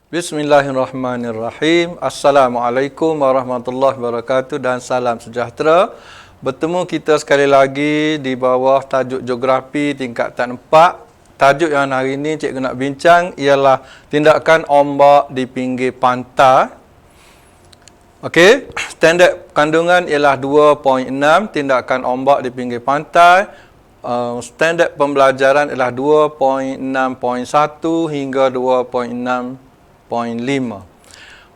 Bismillahirrahmanirrahim. Assalamualaikum warahmatullahi wabarakatuh dan salam sejahtera. Bertemu kita sekali lagi di bawah tajuk geografi tingkatan 4. Tajuk yang hari ini cikgu nak bincang ialah tindakan ombak di pinggir pantai. Okey, standard kandungan ialah 2.6, tindakan ombak di pinggir pantai. Standard pembelajaran ialah 2.6.1 hingga 2.6.5.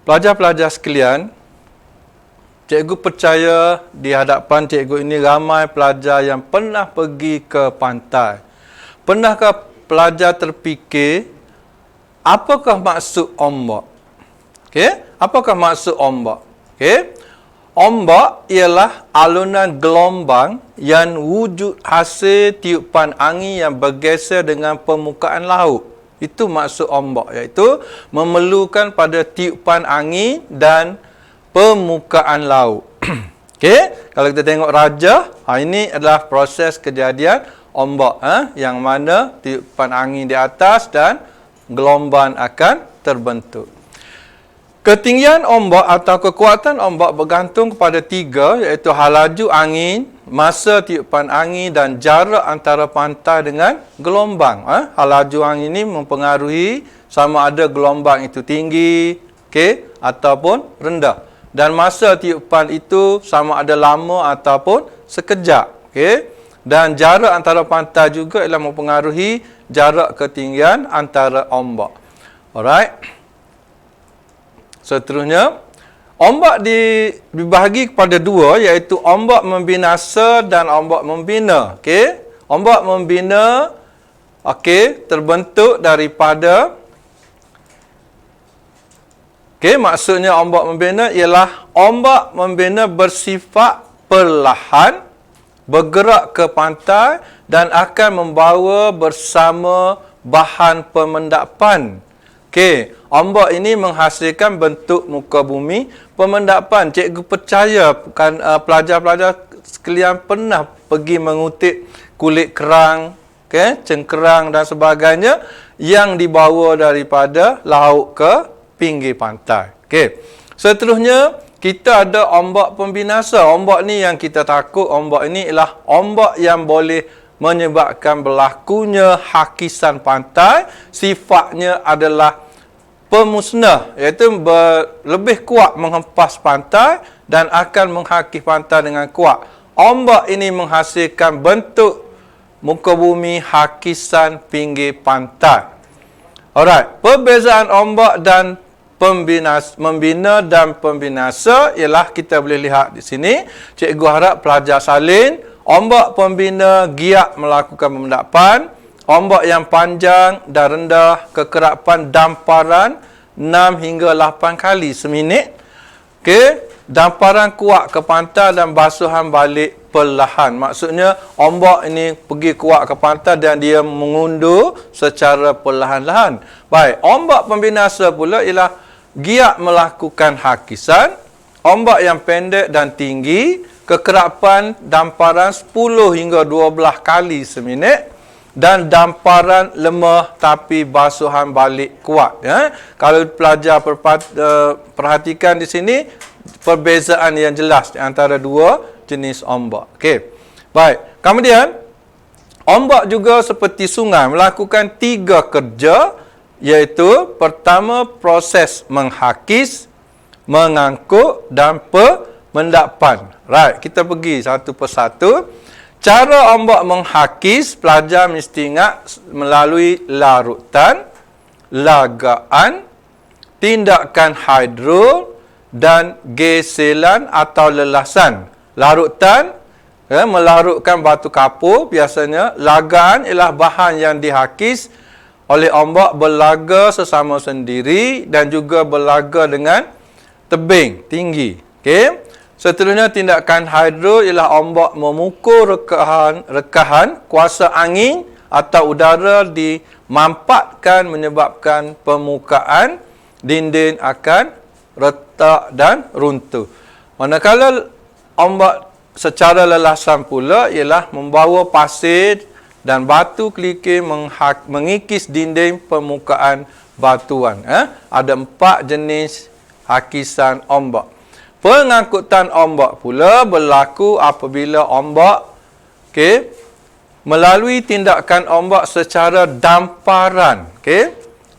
Pelajar-pelajar sekalian, cikgu percaya di hadapan cikgu ini ramai pelajar yang pernah pergi ke pantai. Pernahkah pelajar terfikir, apakah maksud ombak? Okey, apakah maksud ombak? Okey, ombak ialah alunan gelombang yang wujud hasil tiupan angin yang bergeser dengan permukaan laut. Itu maksud ombak, iaitu memerlukan pada tiupan angin dan permukaan laut. Okey, kalau kita tengok rajah, ini adalah proses kejadian ombak, yang mana tiupan angin di atas dan gelombang akan terbentuk. Ketinggian ombak atau kekuatan ombak bergantung kepada tiga, iaitu laju angin, masa tiupan angin dan jarak antara pantai dengan gelombang. Laju angin ini mempengaruhi sama ada gelombang itu tinggi, ataupun rendah. Dan masa tiupan itu sama ada lama ataupun sekejap. Dan jarak antara pantai juga ialah mempengaruhi jarak ketinggian antara ombak. Alright. Seterusnya, ombak dibahagi kepada dua, iaitu ombak membinasa dan ombak membina. Ombak membina terbentuk daripada maksudnya ombak membina ialah ombak membina bersifat perlahan, bergerak ke pantai dan akan membawa bersama bahan pemendapan. Ombak ini menghasilkan bentuk muka bumi pemendapan. Cikgu percaya pelajar-pelajar sekalian pernah pergi mengutip kulit kerang, cengkerang dan sebagainya yang dibawa daripada laut ke pinggir pantai. Seterusnya, kita ada ombak pembinasa. Ombak ni yang kita takut, ombak ini ialah ombak yang boleh menyebabkan berlakunya hakisan pantai. Sifatnya adalah pemusnah, iaitu lebih kuat menghempas pantai dan akan menghakis pantai dengan kuat. Ombak ini menghasilkan bentuk muka bumi hakisan pinggir pantai. Alright, perbezaan ombak dan membina dan pembinasa ialah kita boleh lihat di sini. Cikgu harap pelajar salin. Ombak pembina giat melakukan pemendapan. Ombak yang panjang dan rendah, kekerapan damparan 6 hingga 8 kali seminit. Damparan kuat ke pantai dan basuhan balik perlahan. Maksudnya ombak ini pergi kuat ke pantai dan dia mengundur secara perlahan-lahan. Baik, ombak pembinasa pula ialah giat melakukan hakisan. Ombak yang pendek dan tinggi, kekerapan damparan 10 hingga 12 kali seminit. Dan damparan lemah tapi basuhan balik kuat. Kalau pelajar perhatikan di sini, perbezaan yang jelas di antara dua jenis ombak. Baik. Kemudian, ombak juga seperti sungai melakukan 3 kerja, iaitu pertama proses menghakis, mengangkut dan pemendapan. Right, kita pergi satu persatu. Cara ombak menghakis, pelajar mesti ingat melalui larutan, lagaan, tindakan hidro dan geselan atau lelasan. Larutan, melarutkan batu kapur biasanya. Lagaan ialah bahan yang dihakis oleh ombak berlaga sesama sendiri dan juga berlaga dengan tebing tinggi. Seterusnya, tindakan hidro ialah ombak memukul rekahan kuasa angin atau udara dimampatkan menyebabkan permukaan dinding akan retak dan runtuh. Manakala ombak secara lelasan pula ialah membawa pasir dan batu kerikil mengikis dinding permukaan batuan. Ada 4 jenis hakisan ombak. Pengangkutan ombak pula berlaku apabila ombak melalui tindakan ombak secara damparan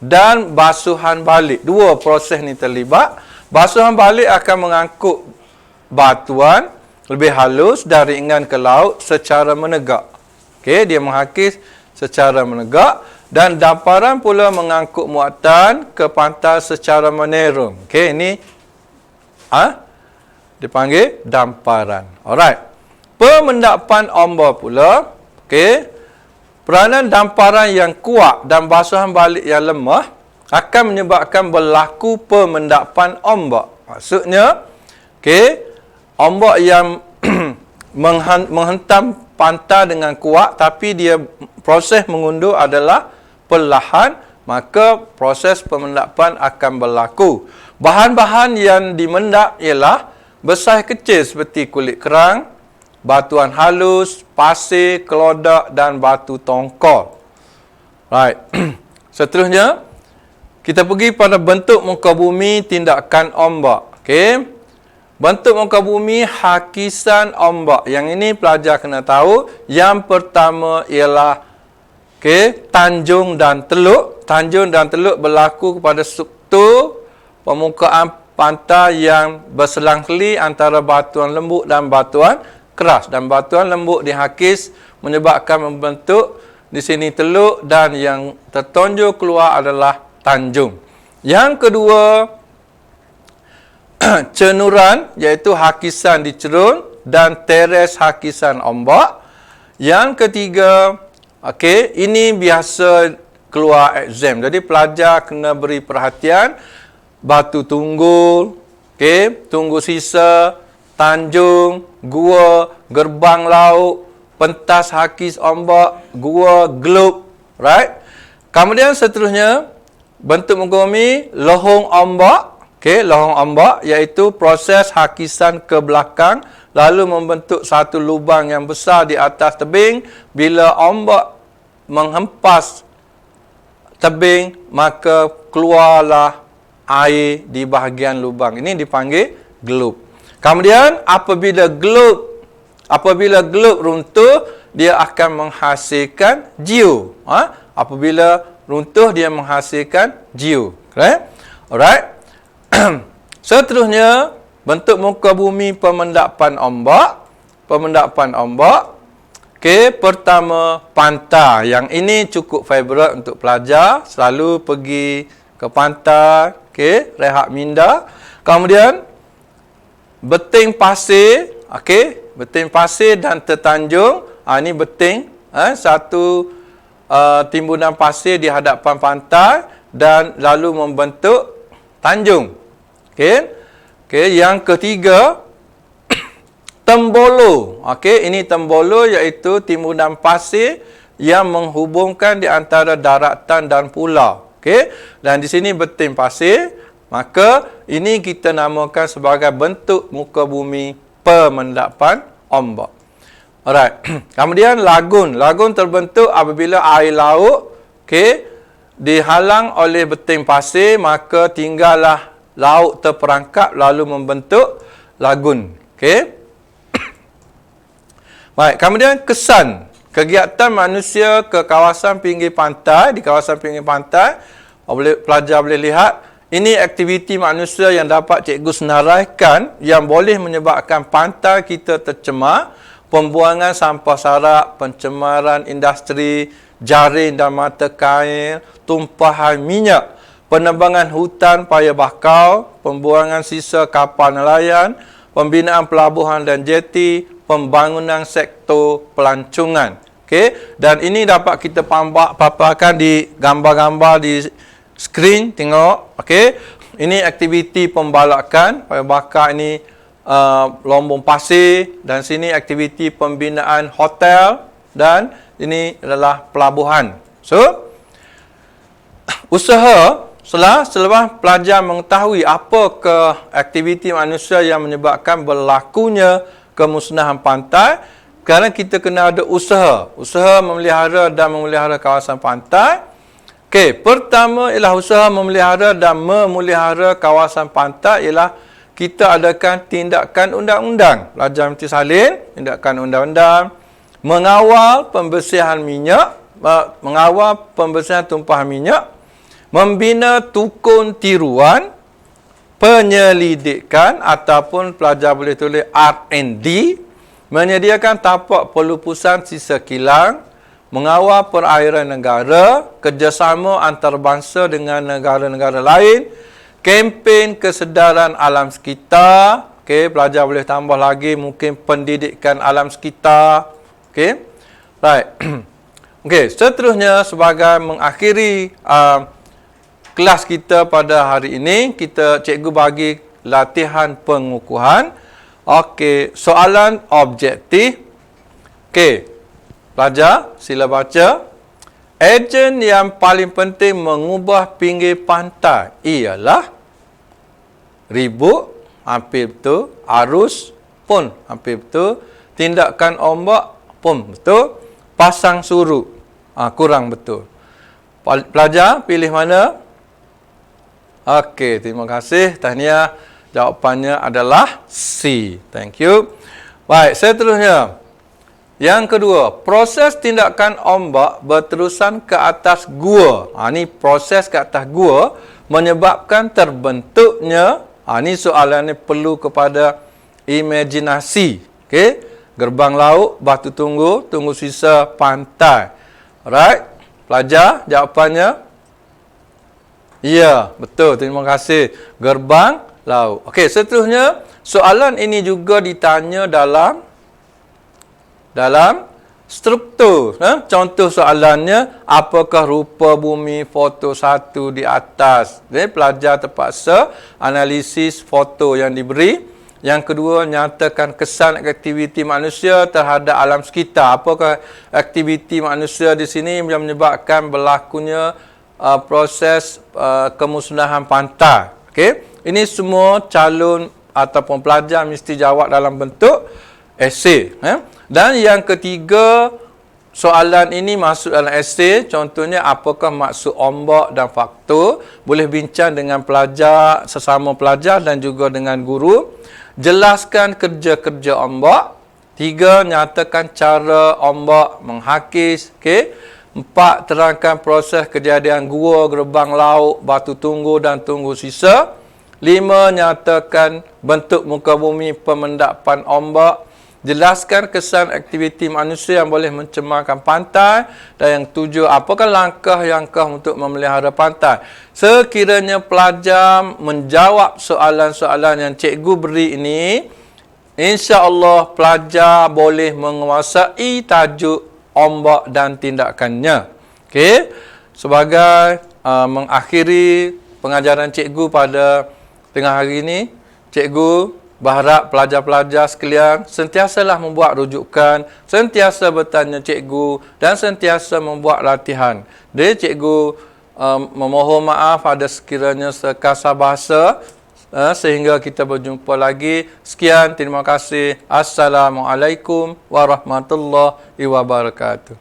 dan basuhan balik. Dua proses ni terlibat. Basuhan balik akan mengangkut batuan lebih halus dari ringan ke laut secara menegak. Dia menghakis secara menegak. Dan damparan pula mengangkut muatan ke pantai secara menurun. Ini dipanggil damparan. Alright. Pemendapan ombak pula, peranan damparan yang kuat dan basuhan balik yang lemah akan menyebabkan berlaku pemendapan ombak. Maksudnya, ombak yang menghentam pantai dengan kuat tapi dia proses mengundur adalah perlahan, maka proses pemendapan akan berlaku. Bahan-bahan yang dimendap ialah besar kecil seperti kulit kerang, batuan halus, pasir, kelodak dan batu tongkol. Right. Seterusnya, kita pergi pada bentuk muka bumi tindakan ombak. Bentuk muka bumi hakisan ombak. Yang ini pelajar kena tahu. Yang pertama ialah tanjung dan teluk. Tanjung dan teluk berlaku kepada struktur permukaan pantai yang berselang-seli antara batuan lembut dan batuan keras. Dan batuan lembut dihakis menyebabkan membentuk di sini teluk dan yang tertonjol keluar adalah tanjung. Yang kedua, cenuran iaitu hakisan di cerun dan teres hakisan ombak. Yang ketiga, ini biasa keluar exam. Jadi pelajar kena beri perhatian. Batu tunggul, tunggul sisa, tanjung, gua, gerbang laut, pentas hakis ombak, gua, globe, right? Kemudian seterusnya, bentuk muka bumi, lohong ombak. Lohong ombak iaitu proses hakisan ke belakang lalu membentuk satu lubang yang besar di atas tebing. Bila ombak menghempas tebing, maka keluarlah air di bahagian lubang. Ini dipanggil globe. Kemudian apabila globe runtuh, dia akan menghasilkan geo. Apabila runtuh, dia menghasilkan geo. Alright. Seterusnya, bentuk muka bumi pemendapan ombak. Pertama, pantai. Yang ini cukup favourite untuk pelajar. Selalu pergi ke pantai, rehat minda. Kemudian, beting pasir, beting pasir dan tertanjung. Ini beting, satu timbunan pasir di hadapan pantai dan lalu membentuk tanjung. Yang ketiga, tembolo. Ini tembolo iaitu timbunan pasir yang menghubungkan di antara daratan dan pulau. Dan di sini beting pasir. Maka ini kita namakan sebagai bentuk muka bumi pemendapan ombak. Alright. Kemudian lagun. Lagun terbentuk apabila air laut dihalang oleh beting pasir, maka tinggallah laut terperangkap lalu membentuk lagun. Baik, kemudian kesan kegiatan manusia ke kawasan pinggir pantai. Di kawasan pinggir pantai, pelajar boleh lihat, ini aktiviti manusia yang dapat cikgu senaraikan yang boleh menyebabkan pantai kita tercemar. Pembuangan sampah sarap, pencemaran industri, jaring dan mata kail, tumpahan minyak, penebangan hutan paya bakau, pembuangan sisa kapal nelayan, pembinaan pelabuhan dan jeti, pembangunan sektor pelancongan. Dan ini dapat kita paparkan di gambar-gambar di skrin, tengok. Ini aktiviti pembalakan paya bakar ini, lombong pasir, dan sini aktiviti pembinaan hotel dan ini adalah pelabuhan. So, usaha selepas pelajar mengetahui apakah aktiviti manusia yang menyebabkan berlakunya kemusnahan pantai, sekarang kita kena ada usaha memelihara dan memelihara kawasan pantai. Okey, pertama ialah usaha memelihara dan memelihara kawasan pantai ialah kita adakan tindakan undang-undang. Pelajar mesti salin, tindakan undang-undang, mengawal pembersihan minyak, mengawal pembersihan tumpahan minyak, membina tukun tiruan, penyelidikan ataupun pelajar boleh tulis R&D, menyediakan tapak pelupusan sisa kilang, mengawal perairan negara, kerjasama antarabangsa dengan negara-negara lain, kempen kesedaran alam sekitar. Okey, pelajar boleh tambah lagi mungkin pendidikan alam sekitar. Okey. Right. Okey, seterusnya sebagai mengakhiri kelas kita pada hari ini, cikgu bagi latihan pengukuhan. Okey, soalan objektif. Okey. Pelajar, sila baca. Ejen yang paling penting mengubah pinggir pantai ialah ribut, hampir betul. Arus pun hampir betul. Tindakan ombak pun betul. Pasang surut, kurang betul. Pelajar, pilih mana? Okey, terima kasih. Tahniah. Jawapannya adalah C. Thank you. Baik, seterusnya. Yang kedua, proses tindakan ombak berterusan ke atas gua. Ini proses ke atas gua menyebabkan terbentuknya, ini soalan ni perlu kepada imajinasi. Okey, gerbang laut, batu tunggu, tunggu sisa pantai. Alright, pelajar, jawapannya? Ya, betul. Terima kasih. Gerbang laut. Okey, seterusnya, soalan ini juga ditanya dalam struktur. Contoh soalannya, apakah rupa bumi foto 1 di atas? Pelajar terpaksa analisis foto yang diberi. Yang kedua, nyatakan kesan aktiviti manusia terhadap alam sekitar. Apakah aktiviti manusia di sini yang menyebabkan berlakunya proses kemusnahan pantai? Okey, ini semua calon ataupun pelajar mesti jawab dalam bentuk esei. Dan yang ketiga, soalan ini masuk dalam esei. Contohnya, apakah maksud ombak dan faktor? Boleh bincang dengan pelajar, sesama pelajar dan juga dengan guru. Jelaskan kerja-kerja ombak. 3. Nyatakan cara ombak menghakis. Okey. 4. Terangkan proses kejadian gua, gerbang laut, batu tunggu dan tunggu sisa. 5. Nyatakan bentuk muka bumi pemendapan ombak. Jelaskan kesan aktiviti manusia yang boleh mencemarkan pantai. Dan yang 7, apakah langkah-langkah untuk memelihara pantai? Sekiranya pelajar menjawab soalan-soalan yang cikgu beri ini, insya-Allah pelajar boleh menguasai tajuk ombak dan tindakannya. Okey, sebagai mengakhiri pengajaran cikgu pada tengah hari ini, cikgu berharap pelajar-pelajar sekalian sentiasalah membuat rujukan, sentiasa bertanya cikgu dan sentiasa membuat latihan. Jadi cikgu memohon maaf ada sekiranya sekasar bahasa, sehingga kita berjumpa lagi. Sekian, terima kasih. Assalamualaikum warahmatullahi wabarakatuh.